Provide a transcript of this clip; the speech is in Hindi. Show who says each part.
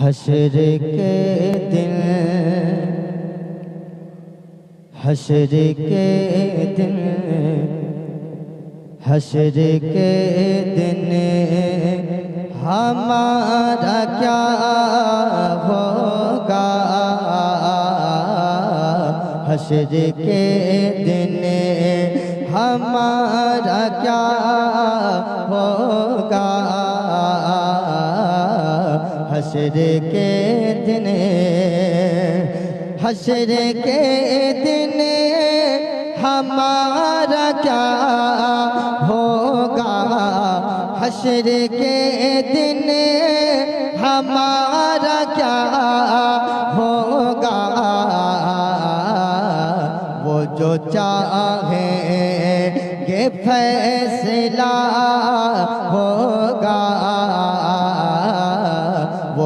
Speaker 1: हश्र के दिन, हश्र के दिन, हश्र के दिन हमारा क्या होगा। हश्र के दिन हमारा क्या होगा। हश्र के दिन, हश्र के दिन हमारा क्या होगा। हश्र के दिन हमारा क्या होगा। वो जो चाहेंगे फैसला